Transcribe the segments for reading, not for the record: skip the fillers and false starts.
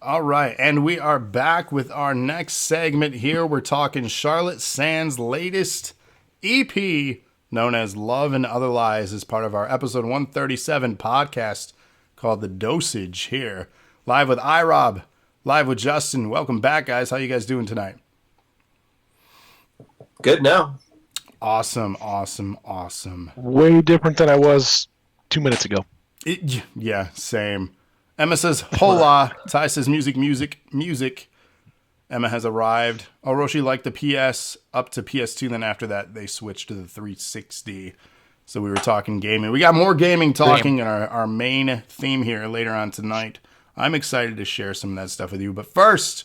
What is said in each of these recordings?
All right, and we are back with our next segment here. We're talking Charlotte Sand's latest EP, known as Love and Other Lies, as part of our episode 137 podcast called The Dosage here. Live with iRob, live with Justin. Welcome back, guys. How you guys doing tonight? Good now. Awesome. Way different than I was 2 minutes ago. Yeah, same. Emma says, hola. Ty says, music. Emma has arrived. Orochi liked the PS up to PS2. Then after that, they switched to the 360. So we were talking gaming. We got more gaming talking in our main theme here later on tonight. I'm excited to share some of that stuff with you. But first,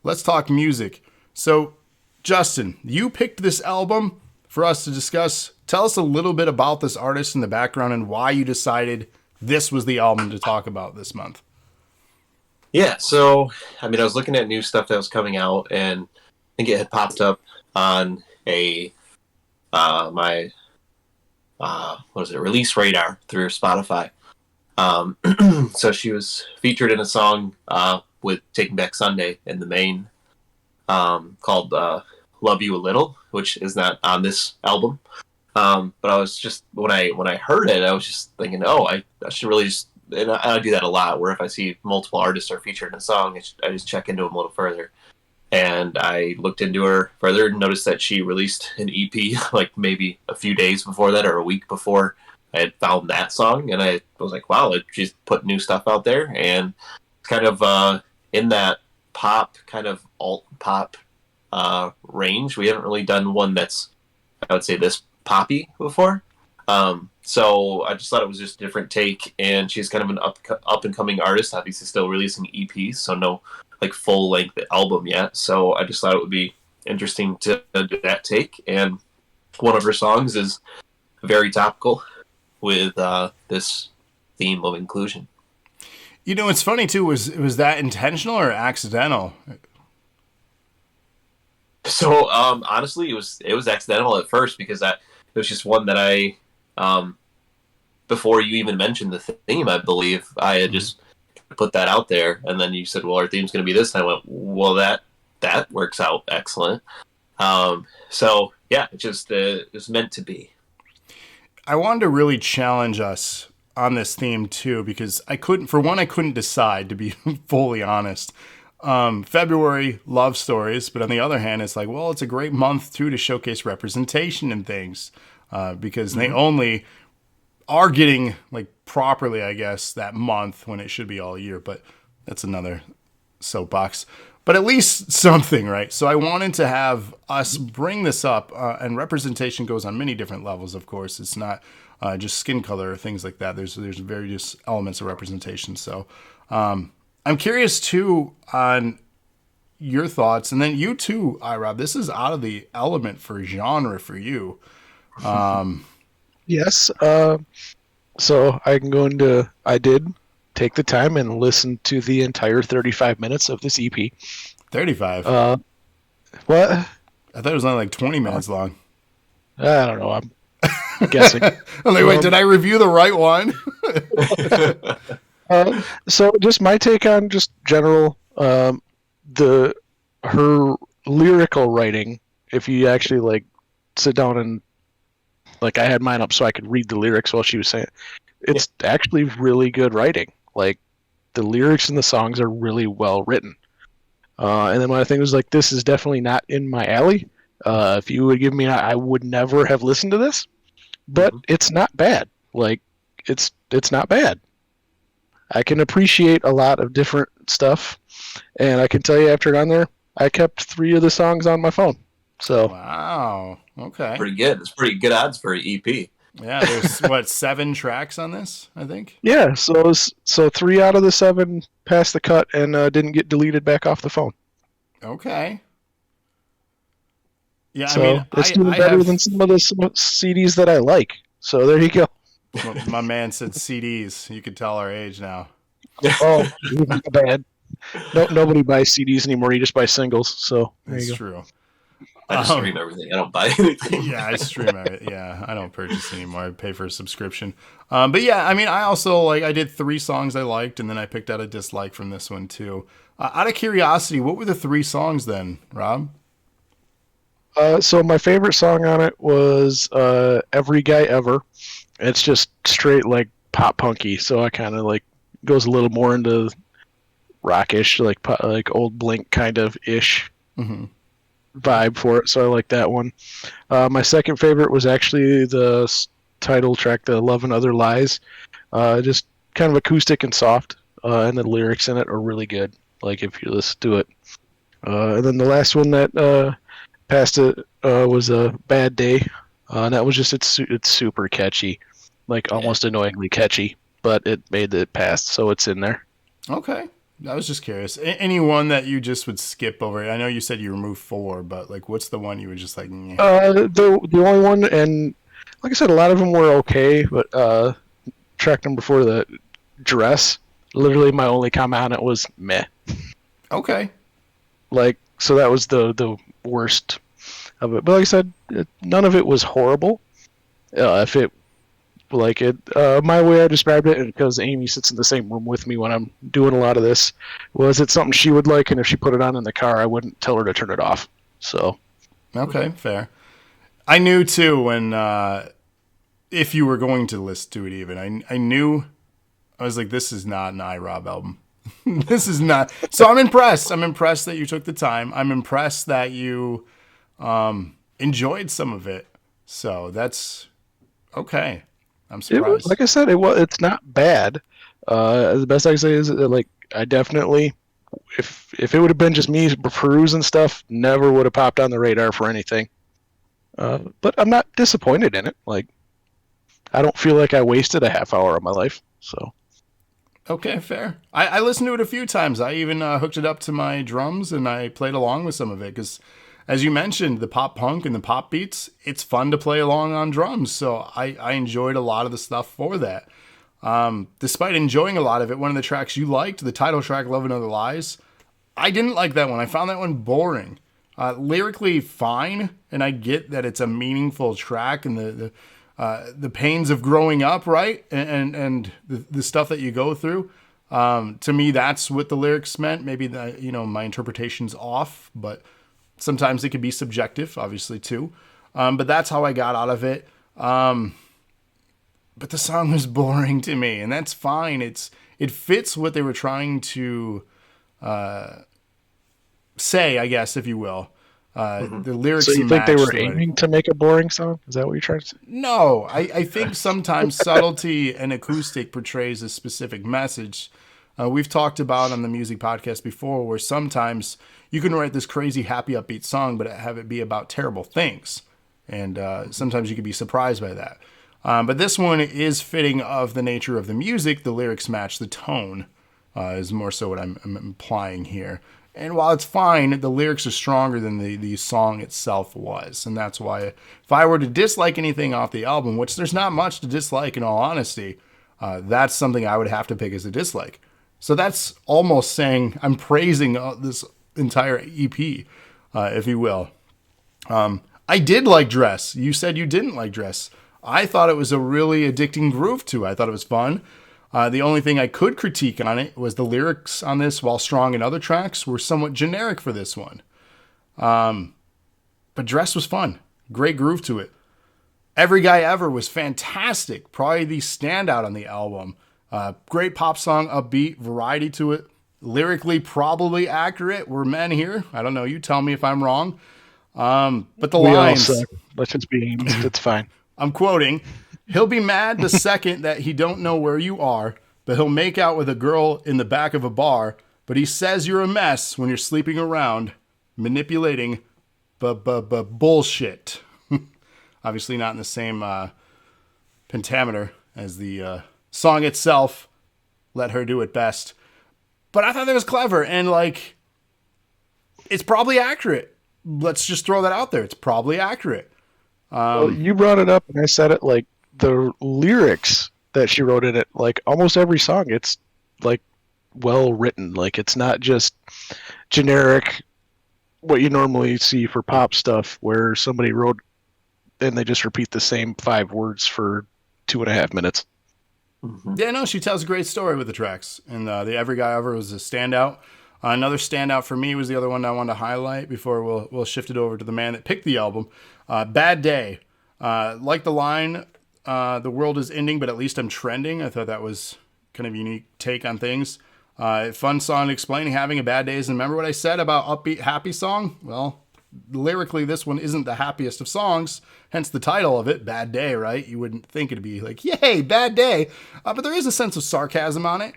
let's talk music. So, Justin, you picked this album for us to discuss. Tell us a little bit about this artist in the background and why you decided this was the album to talk about this month. Yeah, so, I was looking at new stuff that was coming out, and I think it had popped up on my release radar through Spotify. So she was featured in a song with Taking Back Sunday in the main called Love You a Little, which is not on this album. But I was just, when I heard it, I was just thinking, I should really just, and I do that a lot, where if I see multiple artists are featured in a song, I just check into them a little further. And I looked into her further and noticed that she released an EP like maybe a few days before that, or a week before I had found that song. And I was like, wow, she's put new stuff out there. And kind of in that pop, kind of alt pop range. We haven't really done one that's, I would say, this poppy before. So I just thought it was just a different take, and she's kind of an up and coming artist, obviously still releasing EPs, so no like full length album yet. So I just thought it would be interesting to do that take, and one of her songs is very topical with this theme of inclusion. You know, it's funny too, was that intentional or accidental? So honestly, it was accidental at first, because it was just one that I before you even mentioned the theme, I believe I had just put that out there, and then you said, well, our theme's going to be this, and I went, well, that works out excellent. So yeah, it was meant to be. I wanted to really challenge us on this theme too, because I couldn't decide, to be fully honest. February, love stories, but on the other hand, it's like, well, it's a great month too to showcase representation and things, because they only are getting like properly, I guess, that month when it should be all year, but that's another soapbox. But at least something, right? So I wanted to have us bring this up, and representation goes on many different levels, of course. It's not just skin color or things like that. There's various elements of representation. So I'm curious, too, on your thoughts. And then you, too, iRob. This is out of the element for genre for you. Yes. So I can go into, I did take the time and listen to the entire 35 minutes of this EP. 35? What? I thought it was only like 20 minutes long. I don't know. I'm guessing. I'm like, wait, did I review the right one? So just my take on just general, her lyrical writing, if you actually like sit down and like, I had mine up so I could read the lyrics while she was saying it. It's actually really good writing. Like, the lyrics in the songs are really well written. And then my thing was like, this is definitely not in my alley. If you would give me, I would never have listened to this. But it's not bad. Like, it's not bad. I can appreciate a lot of different stuff, and I can tell you after it on there, I kept 3 of the songs on my phone. So wow, okay, pretty good. It's pretty good odds for an EP. Yeah, there's 7 tracks on this, I think. Yeah, so 3 out of the 7 passed the cut and didn't get deleted back off the phone. Okay. Yeah, so I mean, it's doing better than some of the CDs that I like. So there you go. My man said CDs. You could tell our age now. Oh, not bad. Nobody buys CDs anymore. You just buy singles. So that's true. I just stream everything. I don't buy anything. Yeah, I stream it. Yeah, I don't purchase anymore. I pay for a subscription. But yeah, I mean, I also I did 3 songs I liked, and then I picked out a dislike from this one too. Out of curiosity, what were the 3 songs then, Rob? So my favorite song on it was "Every Guy Ever." It's just straight like pop punky, so I kind of like goes a little more into rockish, like old Blink kind of ish vibe for it. So I like that one. My second favorite was actually the title track, "The Love and Other Lies." Just kind of acoustic and soft, and the lyrics in it are really good. Like if you listen to it. And then the last one that passed it was a "Bad Day," and that was just it's super catchy, like almost annoyingly catchy, but it made it past, so it's in there. Okay. I was just curious. Any one that you just would skip over? I know you said you removed 4, but like, what's the one you would just like? The only one, and like I said, a lot of them were okay, but track number 4, the "Dress," literally my only comment on it was meh. Okay. Like, so that was the worst of it. But like I said, none of it was horrible. If it my way I described it, and because Amy sits in the same room with me when I'm doing a lot of this, was it's something she would like, and if she put it on in the car, I wouldn't tell her to turn it off. So, okay, fair. I knew too when if you were going to listen to it, even I knew I was like, this is not an iRob album. This is not. So I'm impressed. I'm impressed that you took the time. I'm impressed that you enjoyed some of it. So that's okay. I'm surprised. like I said, it's not bad. The best I can say is that, like, I definitely, if it would have been just me perusing stuff, never would have popped on the radar for anything. But I'm not disappointed in it. Like, I don't feel like I wasted a half hour of my life. So. Okay, fair. I listened to it a few times. I even hooked it up to my drums and I played along with some of it because, as you mentioned, the pop punk and the pop beats, it's fun to play along on drums. So I enjoyed a lot of the stuff for that. Despite enjoying a lot of it, one of the tracks you liked, the title track, "Love and Other Lies," I didn't like that one. I found that one boring. Lyrically fine, and I get that it's a meaningful track and the pains of growing up, right? And the stuff that you go through. To me, that's what the lyrics meant. Maybe my interpretation's off, but sometimes it can be subjective, obviously, too. But that's how I got out of it. But the song was boring to me, and that's fine. It fits what they were trying to say, I guess, if you will. The lyrics. So you think they were aiming to make a boring song? Is that what you're trying to say? No, I think sometimes subtlety and acoustic portrays a specific message. We've talked about on the music podcast before where sometimes you can write this crazy, happy, upbeat song, but have it be about terrible things. And sometimes you can be surprised by that. But this one is fitting of the nature of the music. The lyrics match the tone is more so what I'm implying here. And while it's fine, the lyrics are stronger than the song itself was. And that's why if I were to dislike anything off the album, which there's not much to dislike in all honesty, that's something I would have to pick as a dislike. So that's almost saying I'm praising this entire EP, if you will. I did like Dress. You said you didn't like Dress. I thought it was a really addicting groove to it. I thought it was fun. The only thing I could critique on it was the lyrics on this, while strong in other tracks, were somewhat generic for this one. But Dress was fun. Great groove to it. Every Guy Ever was fantastic. Probably the standout on the album. Great pop song, upbeat, variety to it. Lyrically, probably accurate. We're men here. I don't know. You tell me if I'm wrong. But the lines. Let's just be honest. It's fine. I'm quoting. "He'll be mad the second that he don't know where you are, but he'll make out with a girl in the back of a bar. But he says you're a mess when you're sleeping around, manipulating bullshit." Obviously not in the same pentameter as the song itself. Let her do it best. But I thought that was clever, and like, it's probably accurate. Let's just throw that out there. It's probably accurate. Well, you brought it up, and I said it, like, the lyrics that she wrote in it, like, almost every song, it's, like, well written. Like, it's not just generic what you normally see for pop stuff, where somebody wrote and they just repeat the same 5 words for 2.5 minutes. Mm-hmm. Yeah, no, she tells a great story with the tracks, and the Every Guy Ever was a standout. Another standout for me was the other one I wanted to highlight before we'll shift it over to the man that picked the album. Bad Day. Like the line, the world is ending, but at least I'm trending. I thought that was kind of a unique take on things. Fun song explaining having a bad day. And remember what I said about upbeat, happy song? Well, lyrically, this one isn't the happiest of songs, hence the title of it, Bad Day, right? You wouldn't think it'd be like, yay, bad day. But there is a sense of sarcasm on it,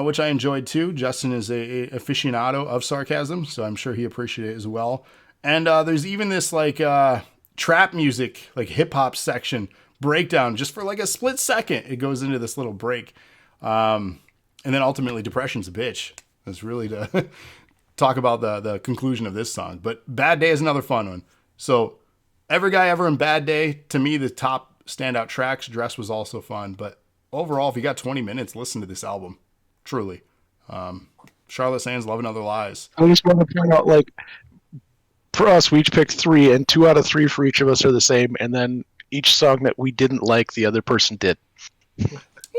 which I enjoyed too. Justin is a aficionado of sarcasm, so I'm sure he appreciated it as well. And there's even this like trap music, like hip hop section breakdown, just for like a split second. It goes into this little break. And then ultimately, depression's a bitch. That's really to talk about the conclusion of this song. But Bad Day is another fun one. So Every Guy Ever and Bad Day, to me, the top standout tracks. Dress was also fun. But overall, if you got 20 minutes, listen to this album. Truly. Charlotte Sands, Love and Other Lies. I just want to point out, like, for us, we each picked 3, and 2 out of 3 for each of us are the same. And then each song that we didn't like, the other person did.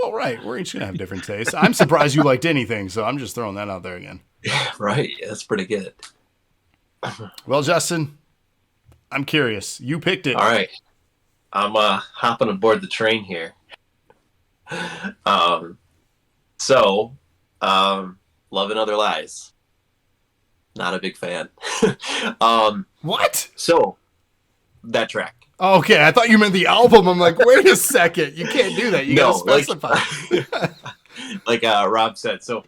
Well, right. We're each going to have different tastes. I'm surprised you liked anything, so I'm just throwing that out there again. Yeah, right. That's pretty good. Well, Justin, I'm curious. You picked it. All right. I'm hopping aboard the train here. Love and Other Lies. Not a big fan. What? So, that track. Okay, I thought you meant the album. I'm like, wait a second. You can't do that. You gotta specify. Like Rob said. So,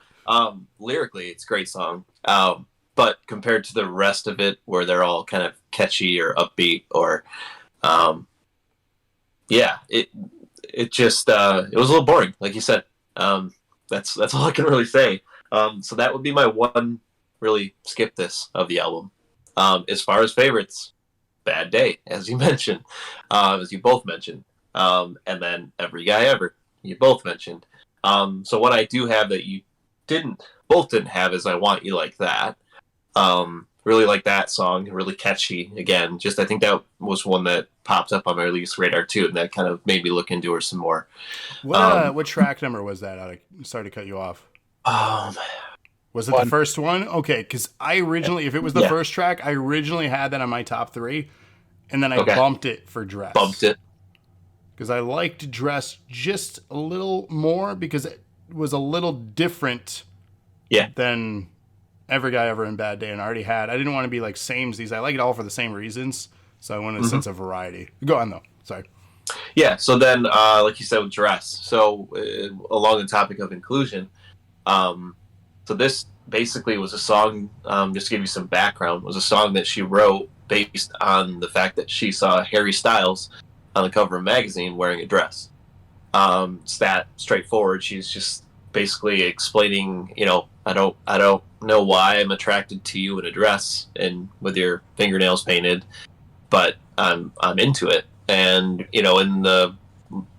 lyrically, it's a great song. But compared to the rest of it, where they're all kind of catchy or upbeat, or, it just it was a little boring, like you said. That's all I can really say. So that would be my one really skip this of the album. As far as favorites, Bad Day, as you mentioned, as you both mentioned, and then Every Guy Ever, you both mentioned. So what I do have that you both didn't have is I Want You Like That. Really like that song, really catchy. Again, just I think that was one that popped up on my release radar too, and that kind of made me look into her some more. What track number was that? Sorry to cut you off. Was it the first one? Okay, because I originally, if it was the first track, I originally had that on my top 3, and then I bumped it for Dress. Bumped it. Because I liked Dress just a little more because it was a little different than Every Guy Ever and Bad Day, and I didn't want to be like samesies. I like it all for the same reasons, so I wanted a sense of variety. Go on, though. Sorry. Yeah, so then, like you said, with Dress. So, along the topic of inclusion, so this basically was a song, just to give you some background, was a song that she wrote based on the fact that she saw Harry Styles on the cover of a magazine wearing a dress. It's that straightforward. She's just basically explaining, I don't know why I'm attracted to you in a dress and with your fingernails painted, but I'm into it. And, in the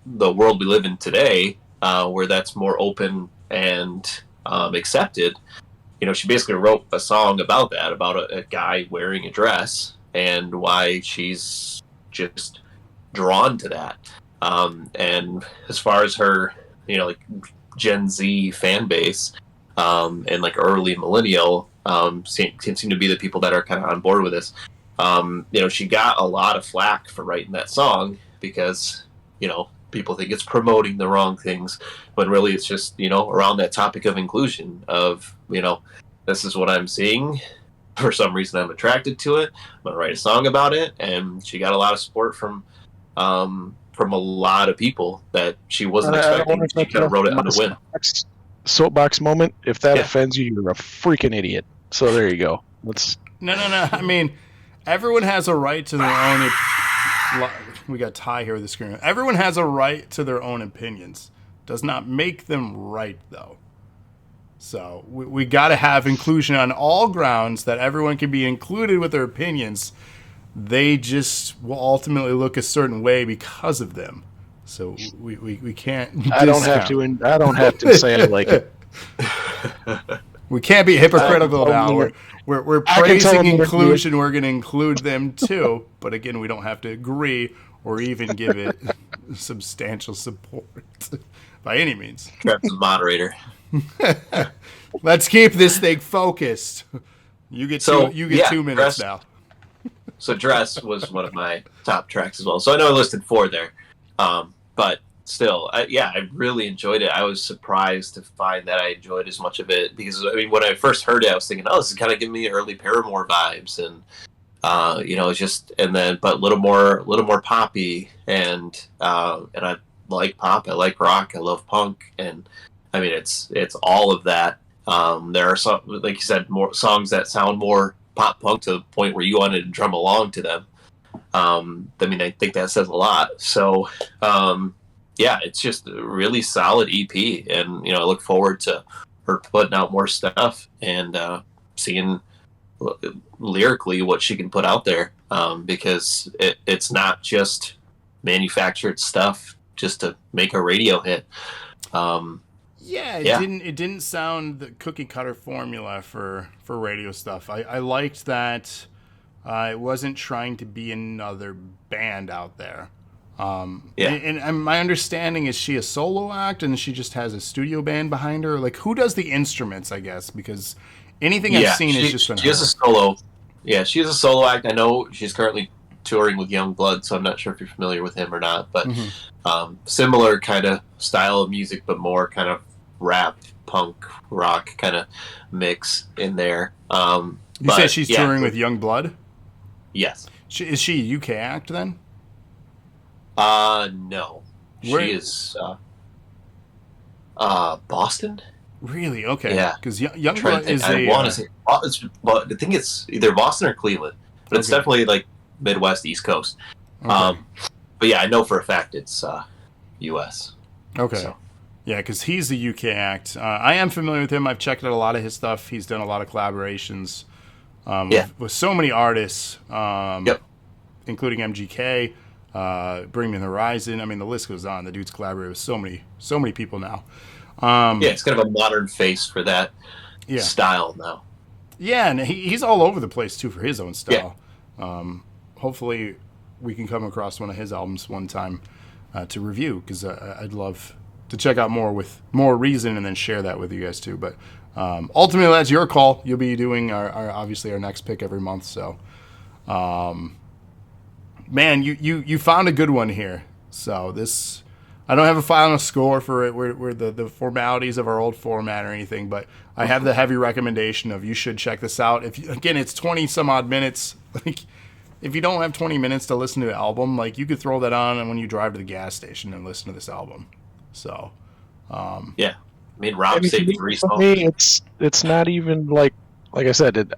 world we live in today, where that's more open and accepted, she basically wrote a song about that, about a guy wearing a dress and why she's just drawn to that. And as far as her, like Gen Z fan base, and like early millennial, seem to be the people that are kind of on board with this. She got a lot of flack for writing that song because, people think it's promoting the wrong things, but really it's just, around that topic of inclusion of, this is what I'm seeing. For some reason I'm attracted to it. I'm going to write a song about it. And she got a lot of support from a lot of people that she wasn't expecting. She kind of wrote it on the whim. Soapbox moment. If that offends you, you're a freaking idiot. So there you go. No. I mean, everyone has a right to their own. We got Ty here with the screen. Everyone has a right to their own opinions. Does not make them right, though. So we got to have inclusion on all grounds that everyone can be included with their opinions. They just will ultimately look a certain way because of them. So we can't. I don't have to say I like it. We can't be hypocritical now. We're I can tell praising them inclusion. We're going to include them too. But again, we don't have to agree or even give it substantial support by any means. Travis is moderator. Let's keep this thing focused. You get So, 2 minutes Dress, now. So Dress was one of my top tracks as well. So I know I listed 4 there. But still, I really enjoyed it. I was surprised to find that I enjoyed as much of it because, I mean, when I first heard it, I was thinking, oh, this is kind of giving me early Paramore vibes. And, but a little more poppy. And I like pop. I like rock. I love punk. And I mean, it's all of that. There are some, like you said, more songs that sound more pop punk to the point where you wanted to drum along to them. I mean, I think that says a lot. So, it's just a really solid EP, and I look forward to her putting out more stuff and seeing lyrically what she can put out there, because it's not just manufactured stuff just to make a radio hit. It didn't sound the cookie cutter formula for radio stuff. I liked that it wasn't trying to be another band out there. And my understanding is she a solo act and she just has a studio band behind her. Like, who does the instruments, I guess, because anything I've seen is just been she has a solo. Yeah, she has a solo act. I know she's currently touring with Young Blood, so I'm not sure if you're familiar with him or not, but similar kind of style of music, but more kind of rap, punk, rock kind of mix in there. You say she's touring with Young Blood? Yes. Is she a UK act then? No. Where? She is Boston. Really? Okay. Yeah. Because Young Blood is I want to say, I think it's either Boston or Cleveland, but it's definitely like Midwest, East Coast. Okay. But yeah, I know for a fact it's U.S. Okay. So. Yeah, because he's the UK act. I am familiar with him. I've checked out a lot of his stuff. He's done a lot of collaborations with so many artists, including MGK, Bring Me the Horizon. I mean, the list goes on. The dude's collaborated with so many people now. It's kind of a modern face for that style now. Yeah, and he's all over the place, too, for his own style. Yeah. Hopefully, we can come across one of his albums one time to review, because I'd love to check out more with more reason and then share that with you guys, too. But ultimately, that's your call. You'll be doing obviously our next pick every month. So, man, you found a good one here. So this... I don't have a final score for it. We're the formalities of our old format or anything, but I have the heavy recommendation of you should check this out. Again, it's 20 some odd minutes. Like, if you don't have 20 minutes to listen to an album, like, you could throw that on and when you drive to the gas station and listen to this album. So, I mean, Rob saved 3 songs. Me, it's not even like I said.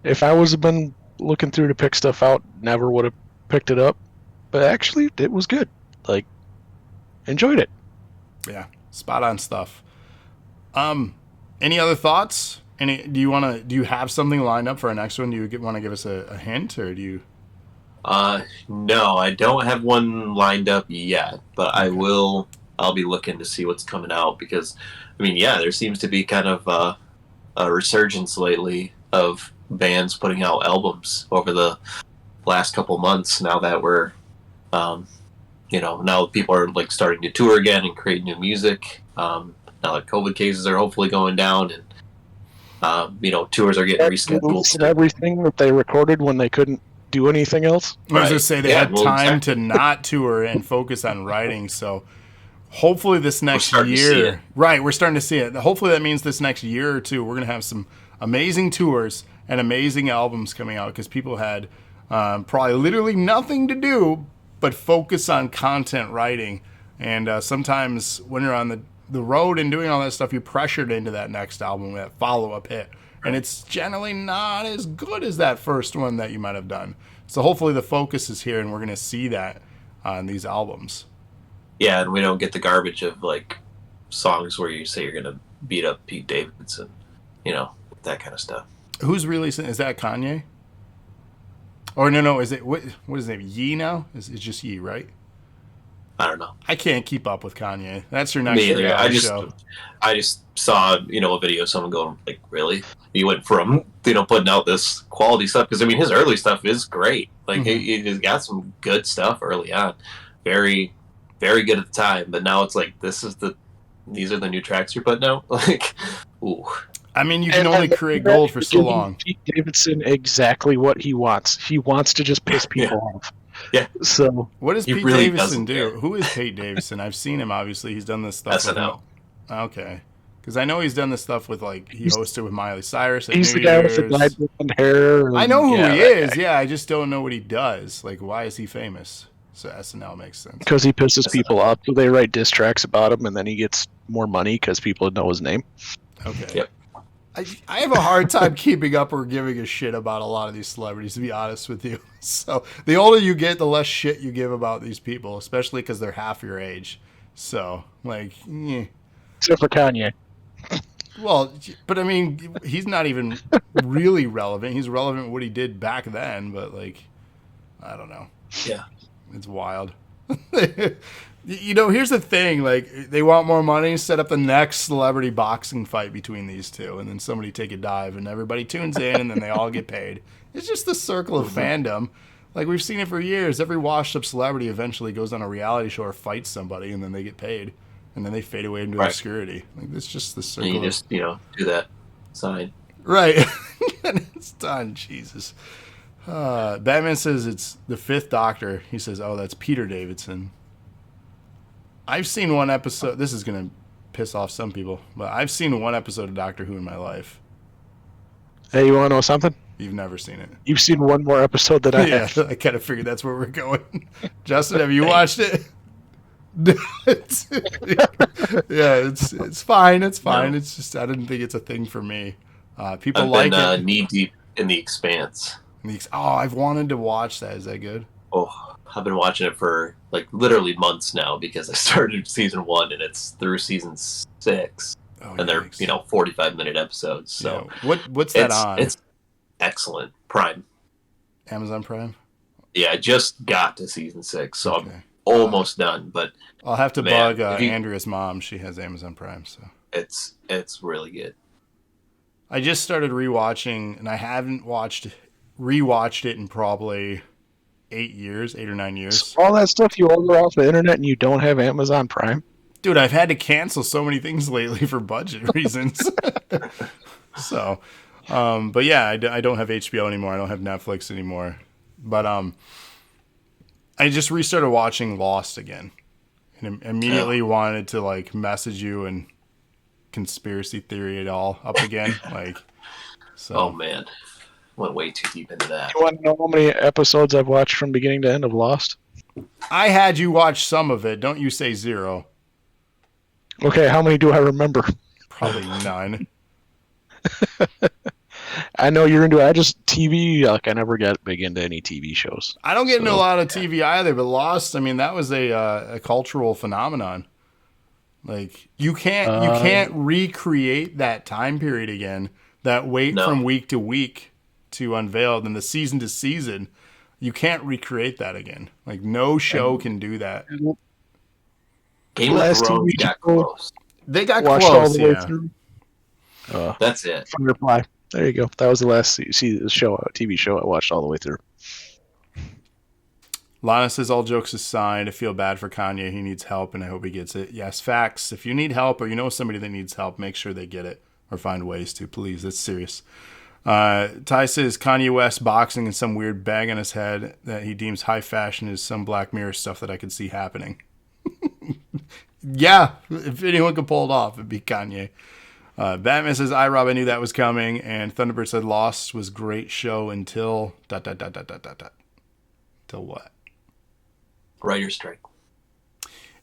If I was been looking through to pick stuff out, never would have picked it up. But actually, it was good. Like. Enjoyed it. Yeah, spot on stuff. Any other thoughts? Do you have something lined up for our next one? Do you want to give us a hint, or do you? No, I don't have one lined up yet, but okay. I'll be looking to see what's coming out because, I mean, there seems to be kind of a resurgence lately of bands putting out albums over the last couple months. Now that we're now people are like starting to tour again and create new music. Now that COVID cases are hopefully going down, and tours are getting rescheduled. And everything that they recorded when they couldn't do anything else. I was going to say they had time to not tour and focus on writing. So hopefully this next year, we're starting to see it. Hopefully that means this next year or two we're going to have some amazing tours and amazing albums coming out because people had probably literally nothing to do but focus on content writing. And sometimes when you're on the road and doing all that stuff, you're pressured into that next album, that follow-up hit. And it's generally not as good as that first one that you might have done. So hopefully the focus is here, and we're going to see that on these albums. Yeah, and we don't get the garbage of, like, songs where you say you're going to beat up Pete Davidson, that kind of stuff. Who's releasing? Is that Kanye? Or no, is it what is his name? Ye now? It's just Ye, right? I don't know. I can't keep up with Kanye. That's your next Me either. reality show. I just saw a video of someone going like, really? He went from putting out this quality stuff, because I mean his early stuff is great. Like he's got some good stuff early on, very very good at the time. But now it's like these are the new tracks you're putting out. Like, ooh. I mean, you can only create gold for so long. Pete Davidson exactly what he wants. He wants to just piss people off. Yeah. So what does Pete really Davidson do? care. Who is Pete Davidson? I've seen him. Obviously, he's done this stuff. SNL. Okay, because I know he's done this stuff with he hosted with Miley Cyrus. At he's New the guy Year's. with the dyed blonde hair. I know who he is. Guy. Yeah, I just don't know what he does. Like, why is he famous? So SNL makes sense. Because he pisses people off, so they write diss tracks about him, and then he gets more money because people know his name. Okay. Yep. I have a hard time keeping up or giving a shit about a lot of these celebrities, to be honest with you. So the older you get, the less shit you give about these people, especially because they're half your age. So, Except for Kanye. Well, but I mean, he's not even really relevant. He's relevant with what he did back then, but I don't know. Yeah. It's wild. Here's the thing. They want more money, set up the next celebrity boxing fight between these two, and then somebody take a dive, and everybody tunes in, and then they all get paid. It's just the circle of fandom. We've seen it for years. Every washed-up celebrity eventually goes on a reality show or fights somebody, and then they get paid, and then they fade away into obscurity. It's just the circle. And you just, do that sign. Right. And it's done. Jesus. Batman says it's the Fifth Doctor. He says, oh, that's Peter Davidson. I've seen one episode. This is going to piss off some people, but I've seen one episode of Doctor Who in my life. Hey, you want to know something? You've never seen it. You've seen one more episode than I have. Yeah, I kind of figured that's where we're going. Justin, have you watched it? Yeah, it's fine. It's fine. No. It's just I didn't think it's a thing for me. People I've been, it. Knee deep in The Expanse. I've wanted to watch that. Is that good? Oh, I've been watching it for literally months now, because I started season 1 and it's through season 6, and they're 45-minute episodes. So yeah. What's that on? It's excellent. Prime, Amazon Prime. Yeah, I just got to season 6, so I'm almost done. But I'll have to bug Andrea's mom. She has Amazon Prime, so it's really good. I just started rewatching, and I haven't rewatched it in probably 8 or 9 years. So all that stuff you order off the internet and you don't have Amazon Prime? Dude, I've had to cancel so many things lately for budget reasons. So, but yeah, I don't have HBO anymore. I don't have Netflix anymore. But I just restarted watching Lost again, and immediately wanted to message you and conspiracy theory it all up again. So. Oh man. Went way too deep into that. You want to know how many episodes I've watched from beginning to end of Lost? I had you watch some of it. Don't you say 0. Okay, how many do I remember? Probably none. I know you're into it. I just TV, I never got big into any TV shows. I don't get into a lot of TV either, but Lost, I mean, that was a cultural phenomenon. You can't recreate that time period again, that wait from week to week to unveil, and the season to season. You can't recreate that again. No show can do that. Game of Thrones got close. They got close, all the way through. That's it. Firefly. There you go. That was the last TV show I watched all the way through. Lana says, all jokes aside, I feel bad for Kanye. He needs help, and I hope he gets it. Yes, facts. If you need help or you know somebody that needs help, make sure they get it or find ways to. Please, that's serious. Ty says Kanye West boxing and some weird bag on his head that he deems high fashion is some Black Mirror stuff that I could see happening. Yeah, if anyone could pull it off, it'd be Kanye. Batman says, Rob, I knew that was coming. And Thunderbird said Lost was great show until ... Until what? Writer's strike.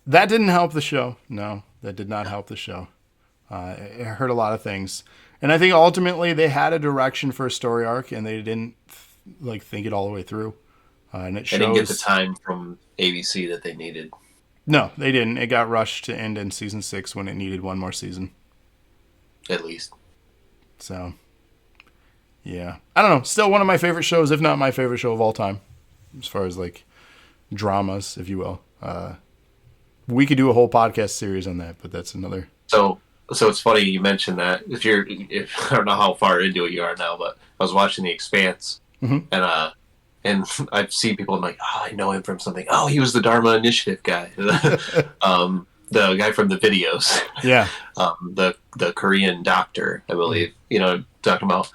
That didn't help the show. No, that did not help the show. It hurt a lot of things. And I think ultimately they had a direction for a story arc, and they didn't think it all the way through. And it shows. They didn't get the time from ABC that they needed. No, they didn't. It got rushed to end in season 6 when it needed one more season. At least. So, yeah. I don't know. Still one of my favorite shows, if not my favorite show of all time. As far as dramas, if you will. we could do a whole podcast series on that, but that's another. So it's funny you mentioned that. If I don't know how far into it you are now, but I was watching The Expanse, Mhm. and I've seen people. I'm like, oh, I know him from something. Oh, he was the Dharma Initiative guy, the guy from the videos, Yeah. the Korean doctor, I believe. You know, talking about,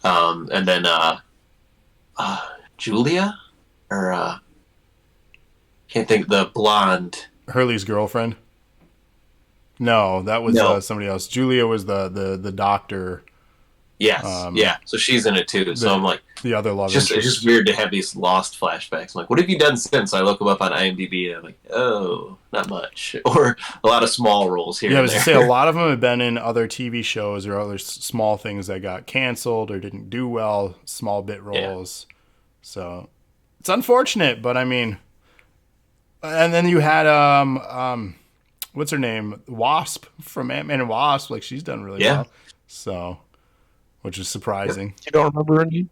and then Julia, or can't think the blonde. Hurley's girlfriend. No, that was No. somebody else. Julia was the doctor. Yes, yeah. So she's in it too. So I'm like, the other love it's interest. just weird to have these lost flashbacks. I'm like, what have you done since? I look them up on IMDb, and I'm like, oh, not much, or a lot of small roles here. Yeah, I and was there. to say a lot of them have been in other TV shows or other small things that got canceled or didn't do well, small bit roles. Yeah. So it's unfortunate, but I mean, and then you had what's her name, Wasp from Ant-Man and Wasp. Like she's done really well. So, which is surprising. You don't remember her name?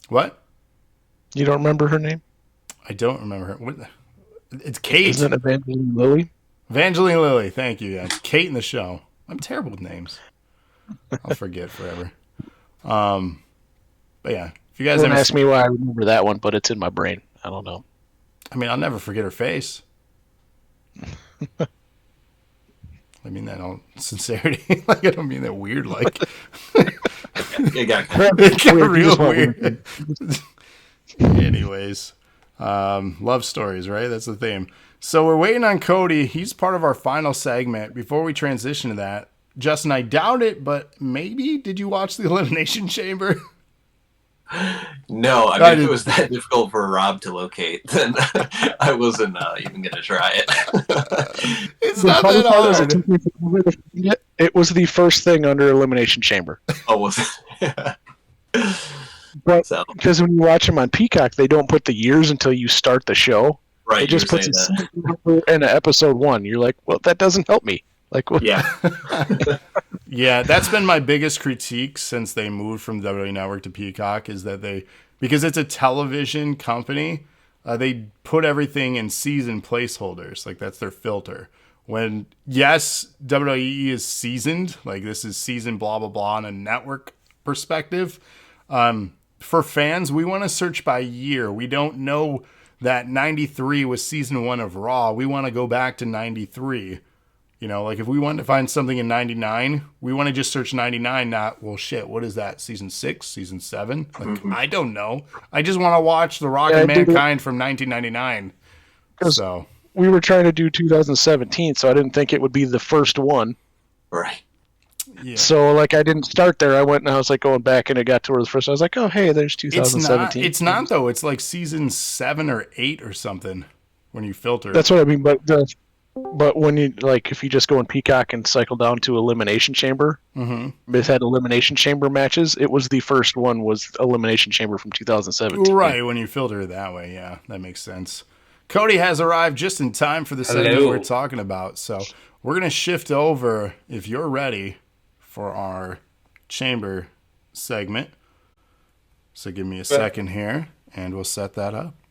What? You don't remember her name? I don't remember her. What? It's Kate. Isn't it Evangeline Lilly? Evangeline Lilly. Thank you. Yeah, it's Kate in the show. I'm terrible with names. I'll forget forever. But yeah, if you guys don't ask me why I remember that one, but it's in my brain. I don't know. I mean, I'll never forget her face. I mean that all sincerity. Like I don't mean that weird. Like it got real weird. Anyways, love stories, right? That's the theme. So we're waiting on Cody. He's part of our final segment. Before we transition to that, Justin, I doubt it, but maybe did you watch the Elimination Chamber? No, I mean, if it was that difficult for Rob to locate, then I wasn't even going to try it. It's not that hard. It was the first thing under Elimination Chamber. Oh, was it? But because when you watch them on Peacock, they don't put the years until you start the show. Right. It just puts it in episode 1. You're like, well, that doesn't help me. Like, what? Yeah. Yeah, that's been my biggest critique since they moved from WWE Network to Peacock is that because it's a television company, they put everything in season placeholders. Like that's their filter. When, yes, WWE is seasoned, like this is season blah, blah, blah on a network perspective. For fans, we want to search by year. We don't know that 93 was season 1 of Raw. We want to go back to 93. You know, like if we want to find something in 99, we want to just search 99, not, well, shit, what is that? Season 6, season 7? Like, I don't know. I just want to watch The Rock and Mankind from 1999. So we were trying to do 2017, so I didn't think it would be the first one. Right. Yeah. So, like, I didn't start there. I went and I was, like, going back, and it got towards the first. I was like, oh, hey, there's 2017. It's not though. It's like season 7 or 8 or something when you filter. That's what I mean, but when you, like, if you just go in Peacock and cycle down to Elimination Chamber, it had Elimination Chamber matches. It was the first one was Elimination Chamber from 2017. Right, when you filter it that way, yeah, that makes sense. Cody has arrived just in time for the segment we're talking about, so we're going to shift over, if you're ready, for our Chamber segment. So give me a second here, and we'll set that up.